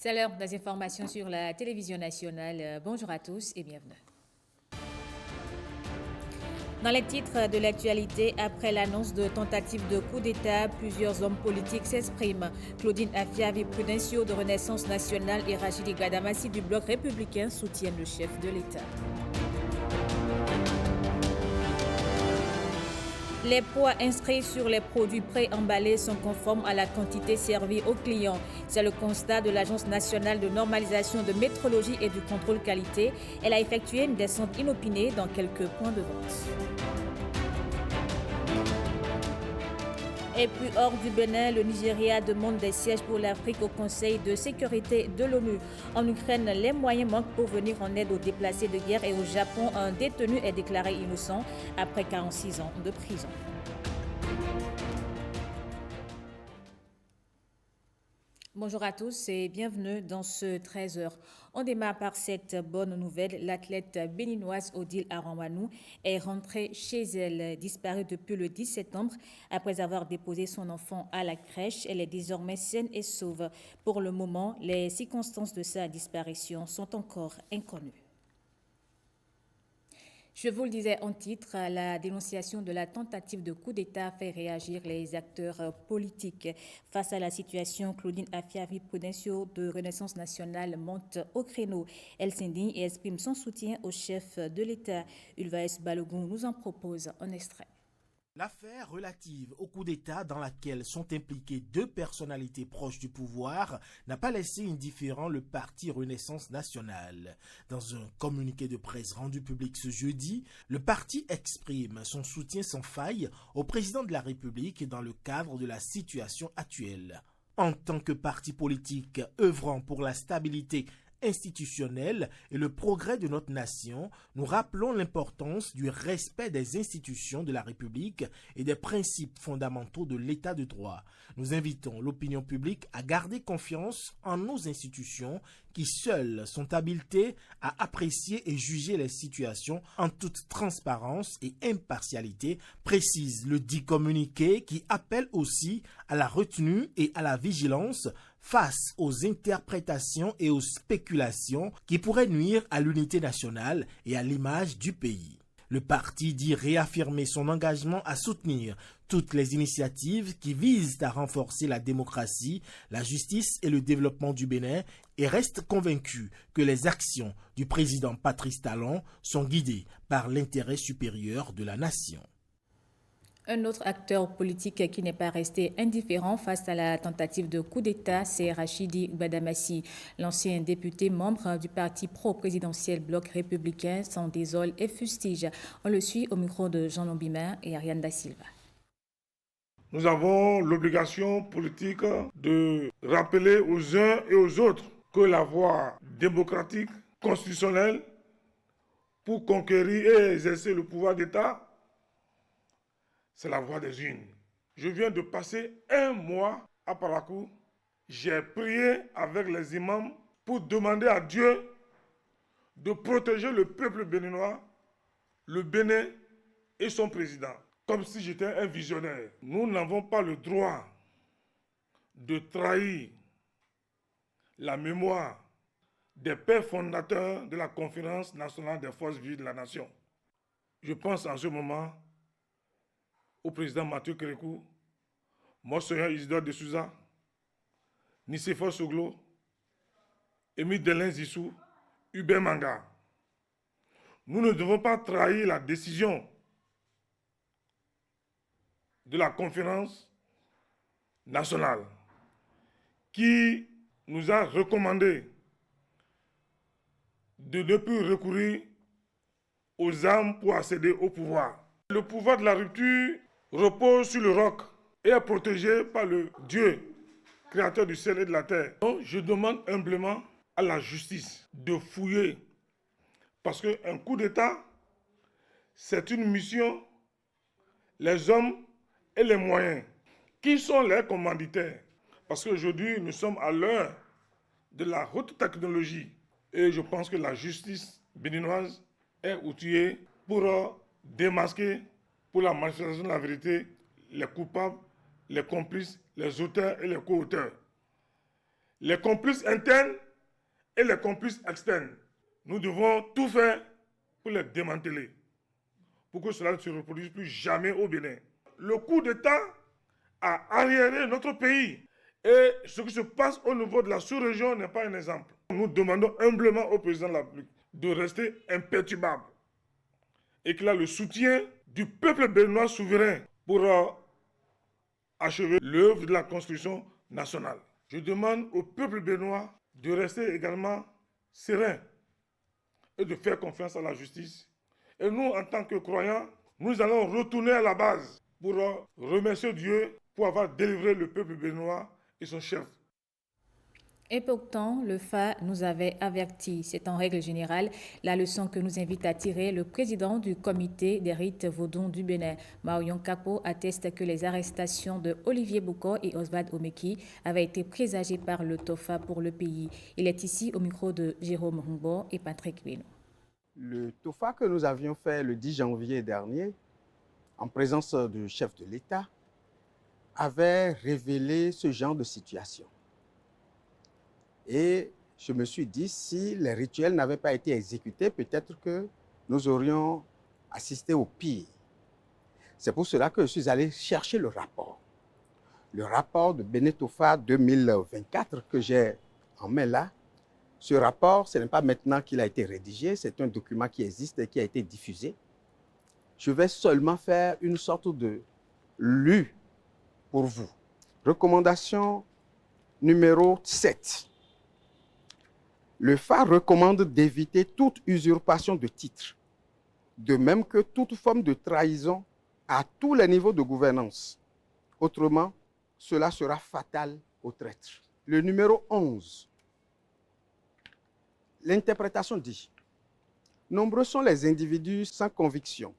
C'est l'heure des informations sur la télévision nationale. Bonjour à tous et bienvenue. Dans les titres de l'actualité, après l'annonce de tentative de coup d'État, plusieurs hommes politiques s'expriment. Claudine Afiavi Prudencio de Renaissance nationale et Rachidi Gadamassi du Bloc républicain soutiennent le chef de l'État. Les poids inscrits sur les produits pré-emballés sont conformes à la quantité servie aux clients. C'est le constat de l'Agence nationale de normalisation de métrologie et du contrôle qualité. Elle a effectué une descente inopinée dans quelques points de vente. Et puis hors du Bénin, le Nigeria demande des sièges pour l'Afrique au Conseil de sécurité de l'ONU. En Ukraine, les moyens manquent pour venir en aide aux déplacés de guerre et au Japon, un détenu est déclaré innocent après 46 ans de prison. Bonjour à tous et bienvenue dans ce 13h. On démarre par cette bonne nouvelle. L'athlète béninoise Odile Aranwanou est rentrée chez elle, disparue depuis le 10 septembre. Après avoir déposé son enfant à la crèche, elle est désormais saine et sauve. Pour le moment, les circonstances de sa disparition sont encore inconnues. Je vous le disais en titre, la dénonciation de la tentative de coup d'État fait réagir les acteurs politiques. Face à la situation, Claudine Afiavi Prudencio de Renaissance nationale monte au créneau. Elle s'indigne et exprime son soutien au chef de l'État. Ulvaes Balogun nous en propose un extrait. L'affaire relative au coup d'État dans laquelle sont impliquées deux personnalités proches du pouvoir n'a pas laissé indifférent le parti Renaissance nationale. Dans un communiqué de presse rendu public ce jeudi, le parti exprime son soutien sans faille au président de la République dans le cadre de la situation actuelle. En tant que parti politique œuvrant pour la stabilité institutionnel et le progrès de notre nation, nous rappelons l'importance du respect des institutions de la République et des principes fondamentaux de l'État de droit. Nous invitons l'opinion publique à garder confiance en nos institutions qui seules sont habilitées à apprécier et juger les situations en toute transparence et impartialité, précise le dit communiqué qui appelle aussi à la retenue et à la vigilance face aux interprétations et aux spéculations qui pourraient nuire à l'unité nationale et à l'image du pays. Le parti dit réaffirmer son engagement à soutenir toutes les initiatives qui visent à renforcer la démocratie, la justice et le développement du Bénin et reste convaincu que les actions du président Patrice Talon sont guidées par l'intérêt supérieur de la nation. Un autre acteur politique qui n'est pas resté indifférent face à la tentative de coup d'État, c'est Rachidi Gadamassi. L'ancien député membre du parti pro-présidentiel Bloc républicain s'en désole et fustige. On le suit au micro de Jean Lombima et Ariane Da Silva. Nous avons l'obligation politique de rappeler aux uns et aux autres que la voie démocratique, constitutionnelle, pour conquérir et exercer le pouvoir d'État, c'est la voie des urnes. Je viens de passer un mois à Parakou. J'ai prié avec les imams pour demander à Dieu de protéger le peuple béninois, le Bénin et son président. Comme si j'étais un visionnaire. Nous n'avons pas le droit de trahir la mémoire des pères fondateurs de la Conférence nationale des forces vives de la nation. Je pense en ce moment au président Mathieu Kérékou, Monseigneur Isidore de Souza, Nicéphore Soglo, Émile Delin Zissou, Hubert Manga. Nous ne devons pas trahir la décision de la conférence nationale qui nous a recommandé de ne plus recourir aux armes pour accéder au pouvoir. Le pouvoir de la rupture repose sur le roc et est protégé par le Dieu, créateur du ciel et de la terre. Donc, je demande humblement à la justice de fouiller, parce qu'un coup d'État, c'est une mission, les hommes et les moyens. Qui sont les commanditaires? Parce qu'aujourd'hui, nous sommes à l'heure de la haute technologie et je pense que la justice béninoise est outillée pour démasquer, pour la manifestation de la vérité, les coupables, les complices, les auteurs et les co-auteurs. les complices internes et les complices externes. Nous devons tout faire pour les démanteler, pour que cela ne se reproduise plus jamais au Bénin. Le coup d'État a arriéré notre pays. Et ce qui se passe au niveau de la sous-région n'est pas un exemple. Nous demandons humblement au président de la République de rester imperturbable et qu'il a le soutien du peuple béninois souverain pour achever l'œuvre de la construction nationale. Je demande au peuple béninois de rester également serein et de faire confiance à la justice. Et nous, en tant que croyants, nous allons retourner à la base pour remercier Dieu pour avoir délivré le peuple béninois et son chef. Et pourtant, le FA nous avait averti. C'est en règle générale la leçon que nous invite à tirer le président du comité des rites vaudons du Bénin. Marion Kapo atteste que les arrestations de Olivier Boucor et Oswald Omeki avaient été présagées par le TOFA pour le pays. Il est ici au micro de Jérôme Rumbo et Patrick Wino. Le TOFA que nous avions fait le 10 janvier dernier, en présence du chef de l'État, avait révélé ce genre de situation. Et je me suis dit, si les rituels n'avaient pas été exécutés, peut-être que nous aurions assisté au pire. C'est pour cela que je suis allé chercher le rapport. Le rapport de Bénin-TOFA 2024 que j'ai en main là. Ce rapport, ce n'est pas maintenant qu'il a été rédigé, c'est un document qui existe et qui a été diffusé. Je vais seulement faire une sorte de lu pour vous. Recommandation numéro 7. Le FA recommande d'éviter toute usurpation de titres, de même que toute forme de trahison à tous les niveaux de gouvernance. Autrement, cela sera fatal aux traîtres. Le numéro 11. L'interprétation dit « Nombreux sont les individus sans conviction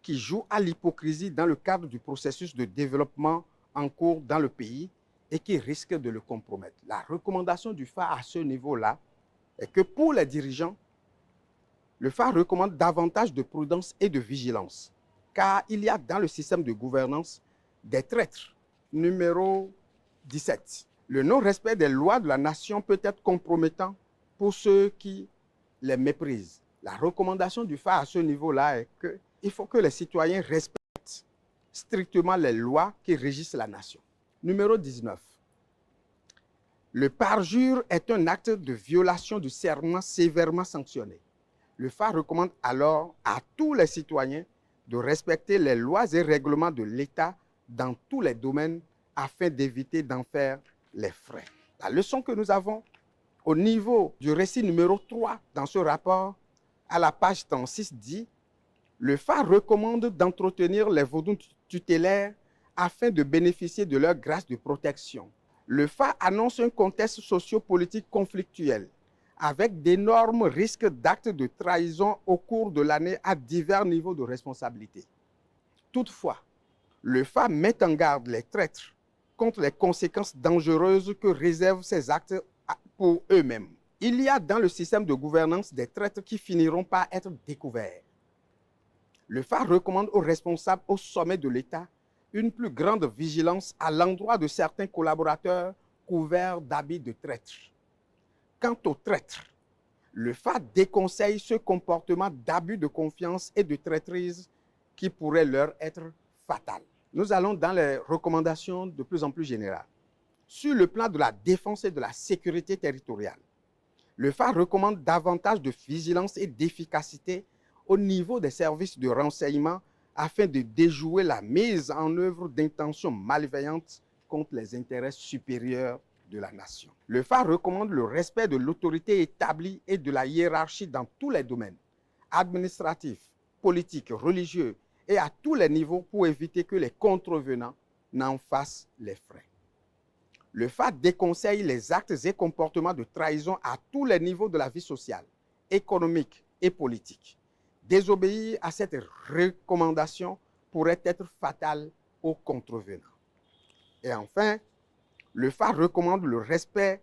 qui jouent à l'hypocrisie dans le cadre du processus de développement en cours dans le pays et qui risquent de le compromettre. » La recommandation du FA à ce niveau-là est que pour les dirigeants, le FA recommande davantage de prudence et de vigilance, car il y a dans le système de gouvernance des traîtres. Numéro 17. Le non-respect des lois de la nation peut être compromettant pour ceux qui les méprisent. La recommandation du FA à ce niveau-là est qu'il faut que les citoyens respectent strictement les lois qui régissent la nation. Numéro 19. Le parjure est un acte de violation du serment sévèrement sanctionné. Le FA recommande alors à tous les citoyens de respecter les lois et règlements de l'État dans tous les domaines afin d'éviter d'en faire les frais. La leçon que nous avons au niveau du récit numéro 3 dans ce rapport, à la page 36 dit « Le FA recommande d'entretenir les vaudous tutélaires afin de bénéficier de leur grâce de protection. Le FA annonce un contexte socio-politique conflictuel avec d'énormes risques d'actes de trahison au cours de l'année à divers niveaux de responsabilité. Toutefois, le FA met en garde les traîtres contre les conséquences dangereuses que réservent ces actes pour eux-mêmes. Il y a dans le système de gouvernance des traîtres qui finiront par être découverts. Le FA recommande aux responsables au sommet de l'État une plus grande vigilance à l'endroit de certains collaborateurs couverts d'habits de traîtres. Quant aux traîtres, le FA déconseille ce comportement d'abus de confiance et de traîtrise qui pourrait leur être fatal. Nous allons dans les recommandations de plus en plus générales. Sur le plan de la défense et de la sécurité territoriale, le FA recommande davantage de vigilance et d'efficacité au niveau des services de renseignement afin de déjouer la mise en œuvre d'intentions malveillantes contre les intérêts supérieurs de la nation. Le FA recommande le respect de l'autorité établie et de la hiérarchie dans tous les domaines, administratifs, politiques, religieux et à tous les niveaux pour éviter que les contrevenants n'en fassent les frais. Le FA déconseille les actes et comportements de trahison à tous les niveaux de la vie sociale, économique et politique. Désobéir à cette recommandation pourrait être fatal aux contrevenants. Et enfin, le FA recommande le respect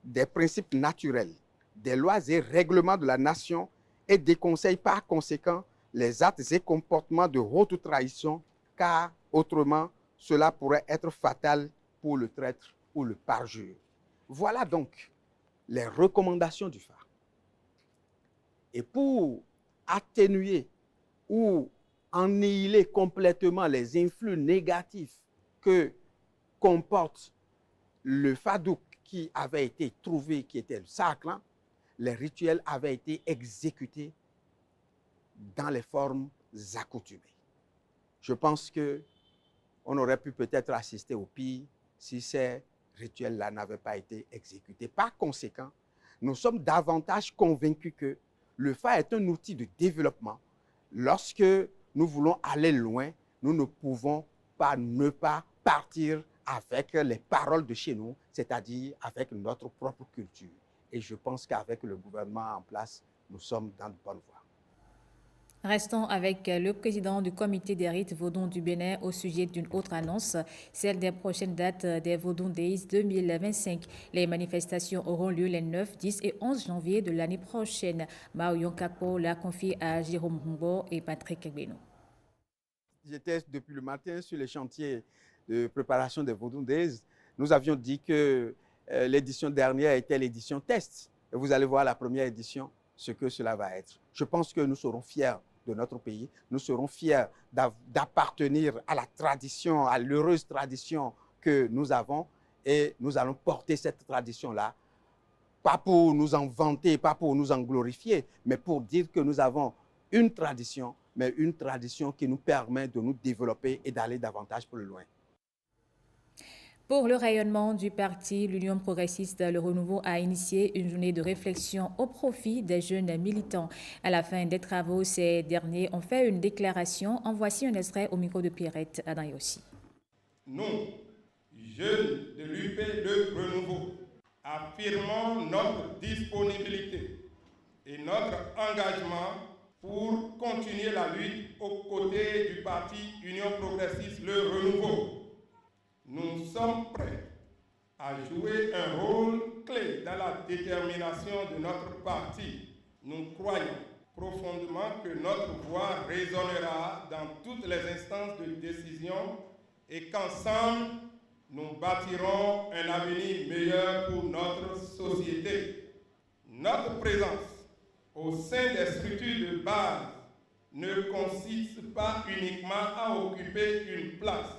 des principes naturels, des lois et règlements de la nation et déconseille par conséquent les actes et comportements de haute trahison, car autrement, cela pourrait être fatal pour le traître ou le parjure. Voilà donc les recommandations du phare. Et pour atténuer ou annihiler complètement les influx négatifs que comporte le Fadouk qui avait été trouvé, qui était le Saklan, les rituels avaient été exécutés dans les formes accoutumées. Je pense qu'on aurait pu peut-être assister au pire si ces rituels-là n'avaient pas été exécutés. Par conséquent, nous sommes davantage convaincus que le phare est un outil de développement. Lorsque nous voulons aller loin, nous ne pouvons pas ne pas partir avec les paroles de chez nous, c'est-à-dire avec notre propre culture. Et je pense qu'avec le gouvernement en place, nous sommes dans de bonnes voies. Restons avec le président du comité des rites Vodou du Bénin au sujet d'une autre annonce, celle des prochaines dates des Vodou Days 2025. Les manifestations auront lieu les 9, 10 et 11 janvier de l'année prochaine. Marion Kakpo l'a confié à Jérôme Humbo et Patrick Beno. J'étais depuis le matin sur les chantiers de préparation des Vodou Days. Nous avions dit que l'édition dernière était l'édition test. Et vous allez voir la première édition, ce que cela va être. Je pense que nous serons fiers de notre pays. Nous serons fiers d'appartenir à la tradition, à l'heureuse tradition que nous avons. Et nous allons porter cette tradition-là, pas pour nous en vanter, pas pour nous en glorifier, mais pour dire que nous avons une tradition, mais une tradition qui nous permet de nous développer et d'aller davantage plus loin. Pour le rayonnement du parti, l'Union progressiste Le Renouveau a initié une journée de réflexion au profit des jeunes militants. À la fin des travaux, ces derniers ont fait une déclaration. En voici un extrait au micro de Pierrette Adayossi. Nous, jeunes de l'UP Le Renouveau, affirmons notre disponibilité et notre engagement pour continuer la lutte aux côtés du parti Union progressiste Le Renouveau. Nous sommes prêts à jouer un rôle clé dans la détermination de notre parti. Nous croyons profondément que notre voix résonnera dans toutes les instances de décision et qu'ensemble, nous bâtirons un avenir meilleur pour notre société. Notre présence au sein des structures de base ne consiste pas uniquement à occuper une place,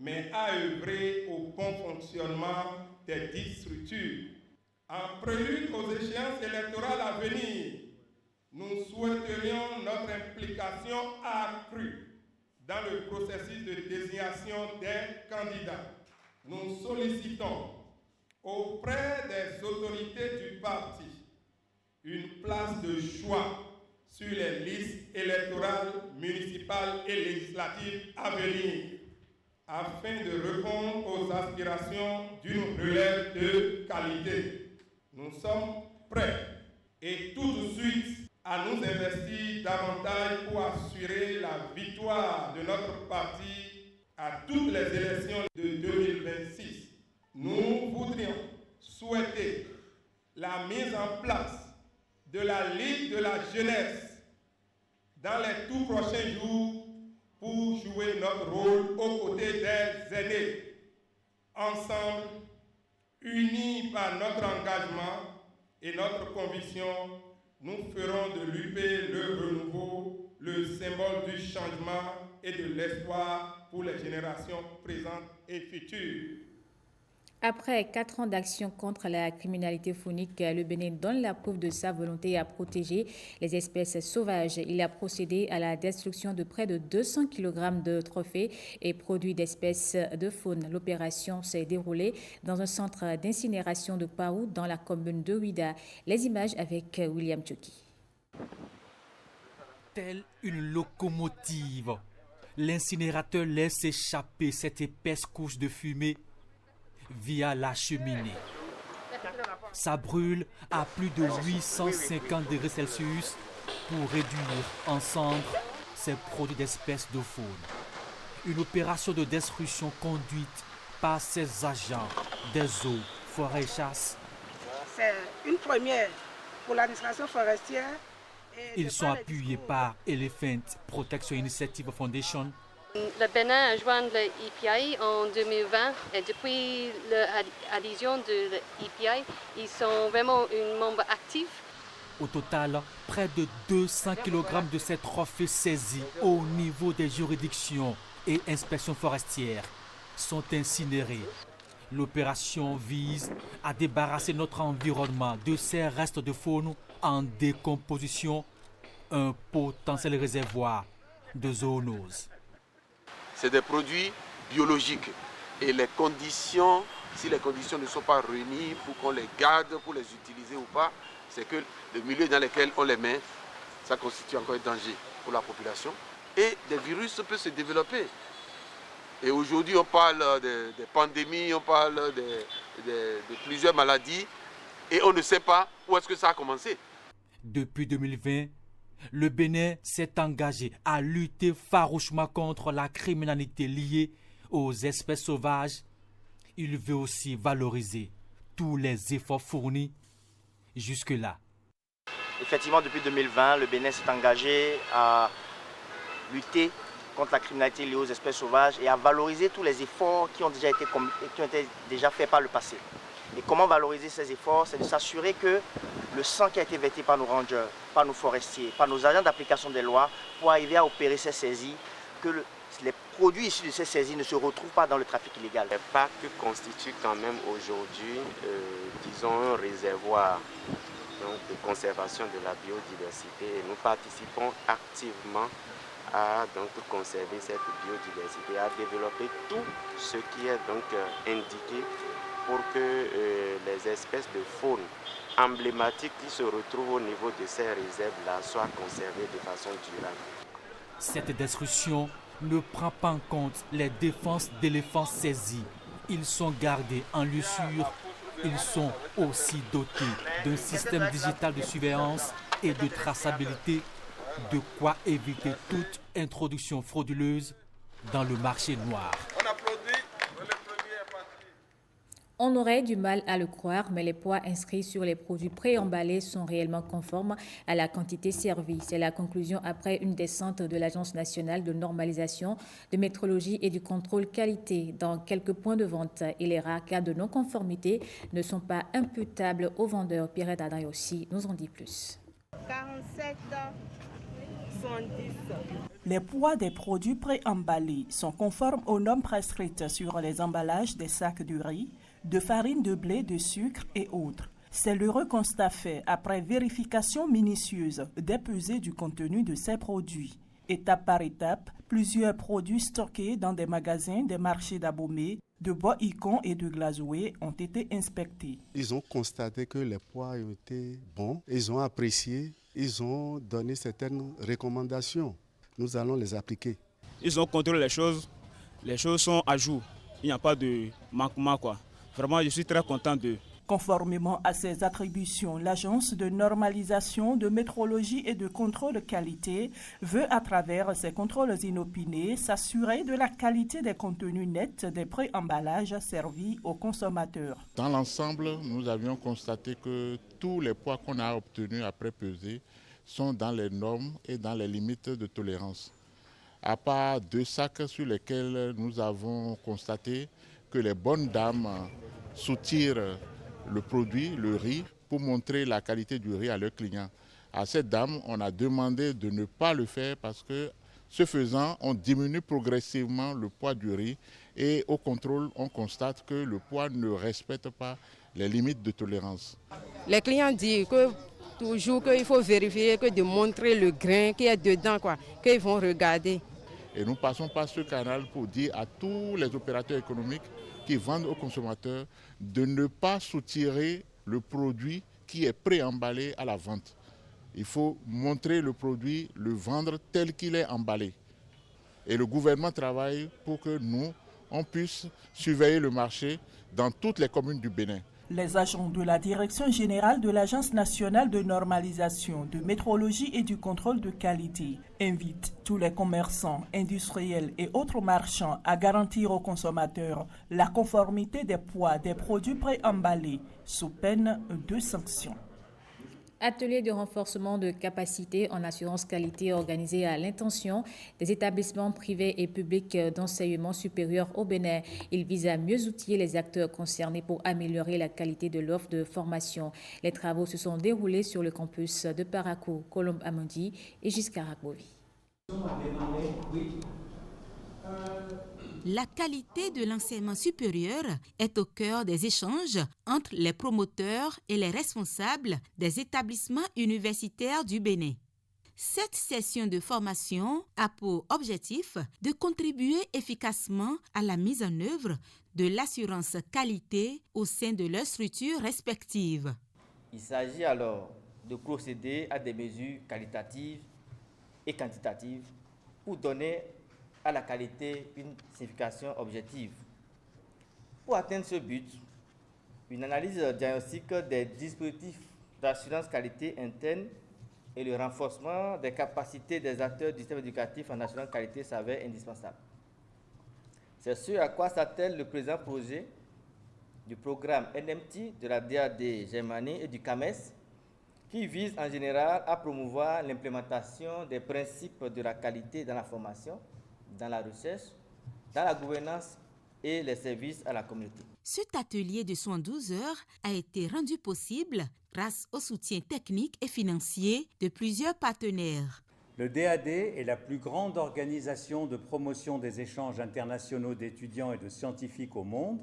mais à œuvrer au bon fonctionnement des dites structures. En prélude aux échéances électorales à venir, nous souhaiterions notre implication accrue dans le processus de désignation des candidats. Nous sollicitons auprès des autorités du parti une place de choix sur les listes électorales, municipales et législatives à venir, afin de répondre aux aspirations d'une relève de qualité. Nous sommes prêts et tout de suite à nous investir davantage pour assurer la victoire de notre parti à toutes les élections de 2026. Nous voudrions souhaiter la mise en place de la Ligue de la jeunesse dans les tout prochains jours pour jouer notre rôle aux côtés des aînés. Ensemble, unis par notre engagement et notre conviction, nous ferons de l'UP Le Renouveau le symbole du changement et de l'espoir pour les générations présentes et futures. Après 4 ans d'action contre la criminalité faunique, le Bénin donne la preuve de sa volonté à protéger les espèces sauvages. Il a procédé à la destruction de près de 200 kg de trophées et produits d'espèces de faune. L'opération s'est déroulée dans un centre d'incinération de Paou dans la commune de Ouida. Les images avec William Tchoki. Telle une locomotive, l'incinérateur laisse échapper cette épaisse couche de fumée via la cheminée. Ça brûle à plus de 850 degrés Celsius pour réduire en cendres ces produits d'espèces de faune. Une opération de destruction conduite par ces agents des eaux, forêts et chasse. C'est une première pour l'administration forestière. Ils sont appuyés par Elephant Protection Initiative Foundation Le Bénin a joint le EPI en 2020 et depuis l'adhésion de l'EPI, ils sont vraiment un membre actif. Au total, près de 200 kg de ces trophées saisis au niveau des juridictions et inspections forestières sont incinérés. L'opération vise à débarrasser notre environnement de ces restes de faune en décomposition, un potentiel réservoir de zoonoses. C'est des produits biologiques et les conditions, si les conditions ne sont pas réunies pour qu'on les garde, pour les utiliser ou pas, c'est que le milieu dans lequel on les met, ça constitue encore un danger pour la population. Et des virus peuvent se développer. Et aujourd'hui, on parle des pandémies, on parle de plusieurs maladies et on ne sait pas où est-ce que ça a commencé. Depuis 2020, le Bénin s'est engagé à lutter farouchement contre la criminalité liée aux espèces sauvages. Il veut aussi valoriser tous les efforts fournis jusque-là. Effectivement, depuis 2020, le Bénin s'est engagé à lutter contre la criminalité liée aux espèces sauvages et à valoriser tous les efforts qui ont déjà été faits par le passé. Et comment valoriser ces efforts? C'est de s'assurer que le sang qui a été versé par nos rangers, par nos forestiers, par nos agents d'application des lois, pour arriver à opérer ces saisies, que les produits issus de ces saisies ne se retrouvent pas dans le trafic illégal. Le parc constitue quand même aujourd'hui, disons, un réservoir de conservation de la biodiversité et nous participons activement à conserver cette biodiversité, à développer tout ce qui est indiqué pour que les espèces de faune emblématiques qui se retrouvent au niveau de ces réserves-là soient conservées de façon durable. Cette destruction ne prend pas en compte les défenses d'éléphants saisis. Ils sont gardés en lieu sûr. Ils sont aussi dotés d'un système digital de surveillance et de traçabilité, de quoi éviter toute introduction frauduleuse dans le marché noir. On aurait du mal à le croire, mais les poids inscrits sur les produits préemballés sont réellement conformes à la quantité servie. C'est la conclusion après une descente de l'Agence nationale de normalisation, de métrologie et du contrôle qualité dans quelques points de vente. Et les rares cas de non-conformité ne sont pas imputables aux vendeurs. Pierrette Adrien aussi nous en dit plus. 47 70. Les poids des produits préemballés sont conformes aux normes prescrites sur les emballages des sacs de riz, de farine de blé, de sucre et autres. C'est l'heureux constat fait après vérification minutieuse des pesées du contenu de ces produits. Étape par étape, plusieurs produits stockés dans des magasins des marchés d'Abomey, de Bois-Icon et de Glazoué ont été inspectés. Ils ont constaté que les poids ont été bons, ils ont apprécié, ils ont donné certaines recommandations. Nous allons les appliquer. Ils ont contrôlé les choses sont à jour. Il n'y a pas de manquement, quoi. Vraiment, je suis très content d'eux. Conformément à ses attributions, l'Agence de normalisation, de métrologie et de contrôle qualité veut, à travers ses contrôles inopinés, s'assurer de la qualité des contenus nets des préemballages servis aux consommateurs. Dans l'ensemble, nous avions constaté que tous les poids qu'on a obtenus après pesée sont dans les normes et dans les limites de tolérance. À part 2 sacs sur lesquels nous avons constaté que les bonnes dames soutirent le produit, le riz, pour montrer la qualité du riz à leurs clients. À cette dame, on a demandé de ne pas le faire parce que, ce faisant, on diminue progressivement le poids du riz et au contrôle, on constate que le poids ne respecte pas les limites de tolérance. Les clients disent que toujours qu'il faut vérifier, que de montrer le grain qui est dedans, qu'ils vont regarder. Et nous passons par ce canal pour dire à tous les opérateurs économiques qui vendent aux consommateurs de ne pas soutirer le produit qui est préemballé à la vente. Il faut montrer le produit, le vendre tel qu'il est emballé. Et le gouvernement travaille pour que nous, on puisse surveiller le marché dans toutes les communes du Bénin. Les agents de la Direction générale de l'Agence nationale de normalisation, de métrologie et du contrôle de qualité invitent tous les commerçants, industriels et autres marchands à garantir aux consommateurs la conformité des poids des produits préemballés sous peine de sanctions. Atelier de renforcement de capacité en assurance qualité organisé à l'intention des établissements privés et publics d'enseignement supérieur au Bénin. Il vise à mieux outiller les acteurs concernés pour améliorer la qualité de l'offre de formation. Les travaux se sont déroulés sur le campus de Parakou, Colombe Amondi et Giscard Akbovi. La qualité de l'enseignement supérieur est au cœur des échanges entre les promoteurs et les responsables des établissements universitaires du Bénin. Cette session de formation a pour objectif de contribuer efficacement à la mise en œuvre de l'assurance qualité au sein de leurs structures respectives. Il s'agit alors de procéder à des mesures qualitatives et quantitatives pour donner à la qualité une signification objective. Pour atteindre ce but, une analyse diagnostique des dispositifs d'assurance qualité interne et le renforcement des capacités des acteurs du système éducatif en assurance qualité s'avère indispensable. C'est ce à quoi s'attelle le présent projet du programme NMT de la DAD Germanie et du CAMES, qui vise en général à promouvoir l'implémentation des principes de la qualité dans la formation, dans la recherche, dans la gouvernance et les services à la communauté. Cet atelier de 112 heures a été rendu possible grâce au soutien technique et financier de plusieurs partenaires. Le DAD est la plus grande organisation de promotion des échanges internationaux d'étudiants et de scientifiques au monde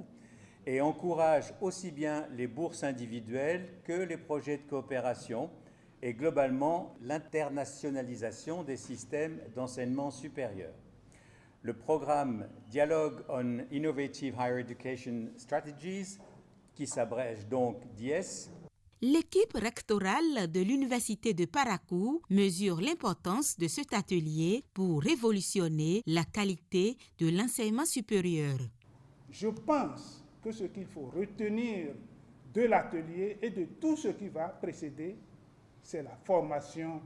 et encourage aussi bien les bourses individuelles que les projets de coopération et globalement l'internationalisation des systèmes d'enseignement supérieur. Le programme Dialogue on Innovative Higher Education Strategies, qui s'abrège donc DIES. L'équipe rectorale de l'Université de Parakou mesure l'importance de cet atelier pour révolutionner la qualité de l'enseignement supérieur. Je pense que ce qu'il faut retenir de l'atelier et de tout ce qui va précéder, c'est la formation,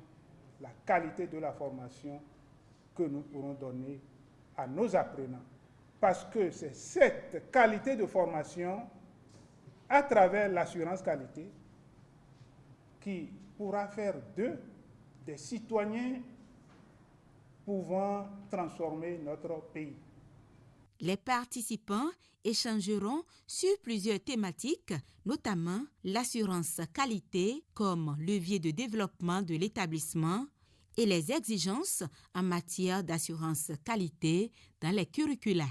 la qualité de la formation que nous pourrons donner à nos apprenants. Parce que c'est cette qualité de formation, à travers l'assurance qualité, qui pourra faire d'eux des citoyens pouvant transformer notre pays. Les participants échangeront sur plusieurs thématiques, notamment l'assurance qualité comme levier de développement de l'établissement et les exigences en matière d'assurance qualité dans les curricula.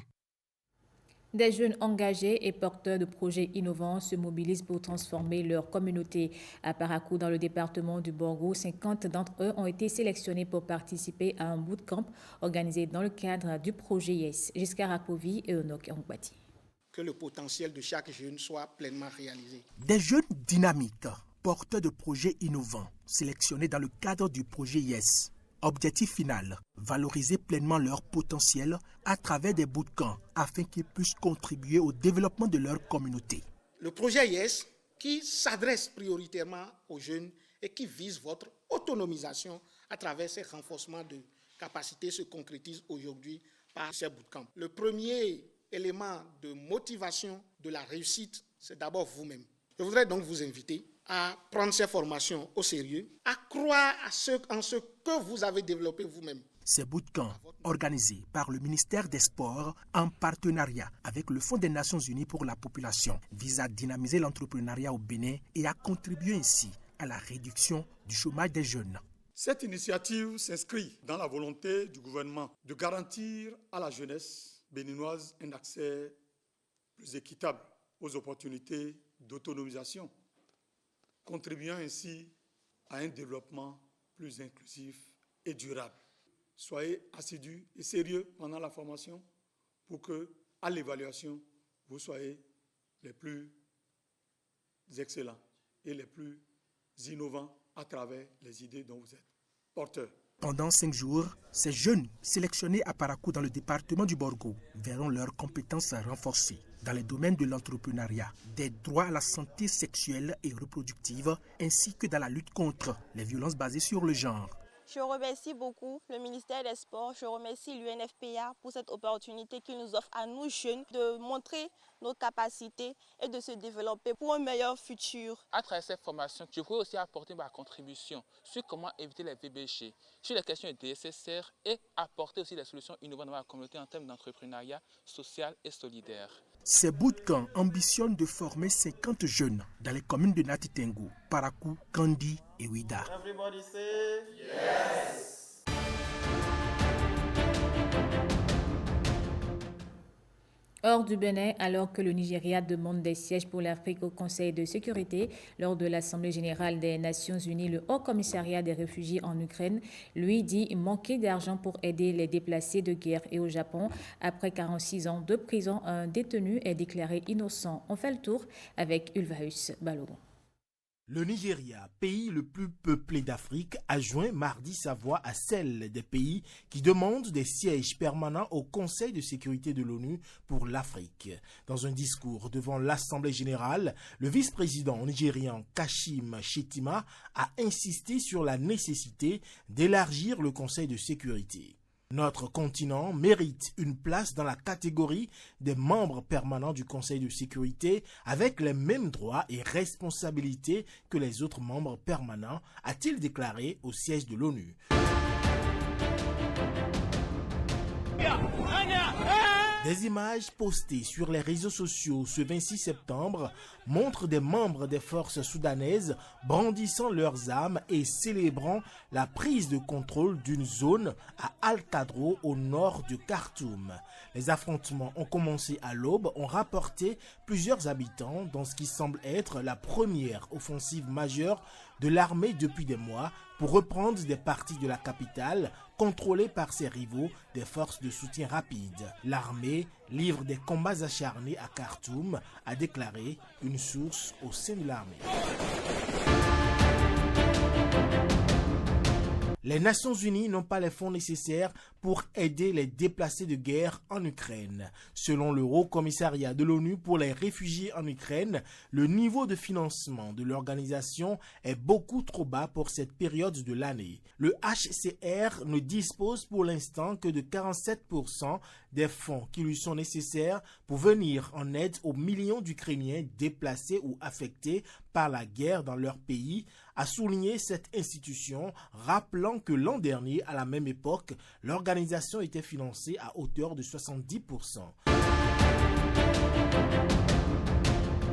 Des jeunes engagés et porteurs de projets innovants se mobilisent pour transformer leur communauté. À Parakou, dans le département du Borgo, 50 d'entre eux ont été sélectionnés pour participer à un bootcamp organisé dans le cadre du projet YES. Giscard Akbovi et Onok Ngbati. Que le potentiel de chaque jeune soit pleinement réalisé. Des jeunes dynamiques, porteurs de projets innovants, sélectionnés dans le cadre du projet YES. Objectif final, valoriser pleinement leur potentiel à travers des bootcamps afin qu'ils puissent contribuer au développement de leur communauté. Le projet YES, qui s'adresse prioritairement aux jeunes et qui vise votre autonomisation à travers ces renforcements de capacités, se concrétise aujourd'hui par ces bootcamps. Le premier élément de motivation de la réussite, c'est d'abord vous-même. Je voudrais donc vous inviter à prendre ces formations au sérieux, à croire en ce que vous avez développé vous-même. Ces bootcamps, organisés par le ministère des Sports en partenariat avec le Fonds des Nations Unies pour la population, visent à dynamiser l'entrepreneuriat au Bénin et à contribuer ainsi à la réduction du chômage des jeunes. Cette initiative s'inscrit dans la volonté du gouvernement de garantir à la jeunesse béninoise un accès plus équitable aux opportunités d'autonomisation, contribuant ainsi à un développement plus inclusif et durable. Soyez assidus et sérieux pendant la formation pour que, à l'évaluation, vous soyez les plus excellents et les plus innovants à travers les idées dont vous êtes porteurs. Pendant 5 jours, ces jeunes sélectionnés à Parakou dans le département du Borgo verront leurs compétences renforcées dans les domaines de l'entrepreneuriat, des droits à la santé sexuelle et reproductive, ainsi que dans la lutte contre les violences basées sur le genre. Je remercie beaucoup le ministère des Sports, je remercie l'UNFPA pour cette opportunité qu'il nous offre à nous jeunes de montrer nos capacités et de se développer pour un meilleur futur. À travers cette formation, je pourrais aussi apporter ma contribution sur comment éviter les VBG, sur les questions de DSSR et apporter aussi des solutions innovantes dans la communauté en termes d'entrepreneuriat social et solidaire. Ces bootcamps ambitionnent de former 50 jeunes dans les communes de Natitengu, Parakou, Kandi et Ouida. Everybody say yes. Hors du Bénin, alors que le Nigeria demande des sièges pour l'Afrique au Conseil de sécurité, lors de l'Assemblée générale des Nations unies, le Haut Commissariat des réfugiés en Ukraine lui dit manquer d'argent pour aider les déplacés de guerre. Et au Japon, après 46 ans de prison, un détenu est déclaré innocent. On fait le tour avec Ulvaeus Balogun. Le Nigeria, pays le plus peuplé d'Afrique, a joint mardi sa voix à celle des pays qui demandent des sièges permanents au Conseil de sécurité de l'ONU pour l'Afrique. Dans un discours devant l'Assemblée générale, le vice-président nigérian Kashim Shettima a insisté sur la nécessité d'élargir le Conseil de sécurité. Notre continent mérite une place dans la catégorie des membres permanents du Conseil de sécurité avec les mêmes droits et responsabilités que les autres membres permanents, a-t-il déclaré au siège de l'ONU. Des images postées sur les réseaux sociaux ce 26 septembre montrent des membres des forces soudanaises brandissant leurs armes et célébrant la prise de contrôle d'une zone à Al-Kadro au nord de Khartoum. Les affrontements ont commencé à l'aube, ont rapporté plusieurs habitants dans ce qui semble être la première offensive majeure de l'armée depuis des mois pour reprendre des parties de la capitale contrôlées par ses rivaux des forces de soutien rapide. L'armée livre des combats acharnés à Khartoum, a déclaré une source au sein de l'armée. Les Nations Unies n'ont pas les fonds nécessaires pour aider les déplacés de guerre en Ukraine. Selon le Haut Commissariat de l'ONU pour les réfugiés en Ukraine, le niveau de financement de l'organisation est beaucoup trop bas pour cette période de l'année. Le HCR ne dispose pour l'instant que de 47% des fonds qui lui sont nécessaires pour venir en aide aux millions d'Ukrainiens déplacés ou affectés par la guerre dans leur pays, a souligné cette institution, rappelant que l'an dernier, à la même époque, l'organisation était financée à hauteur de 70%.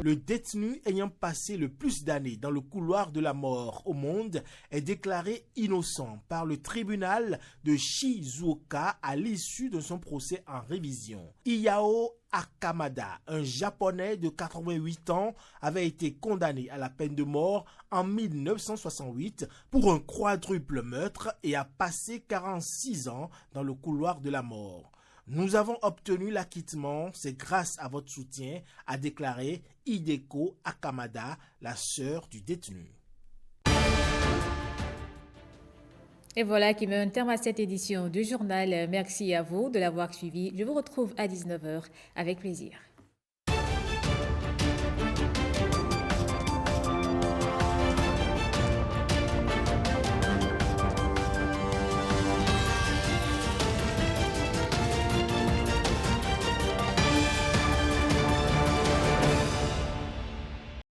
Le détenu ayant passé le plus d'années dans le couloir de la mort au monde est déclaré innocent par le tribunal de Shizuoka à l'issue de son procès en révision. Iyao Akamada, un Japonais de 88 ans, avait été condamné à la peine de mort en 1968 pour un quadruple meurtre et a passé 46 ans dans le couloir de la mort. Nous avons obtenu l'acquittement, c'est grâce à votre soutien, a déclaré Hideko Akamada, la sœur du détenu. Et voilà qui met un terme à cette édition du journal. Merci à vous de l'avoir suivi. Je vous retrouve à 19h avec plaisir.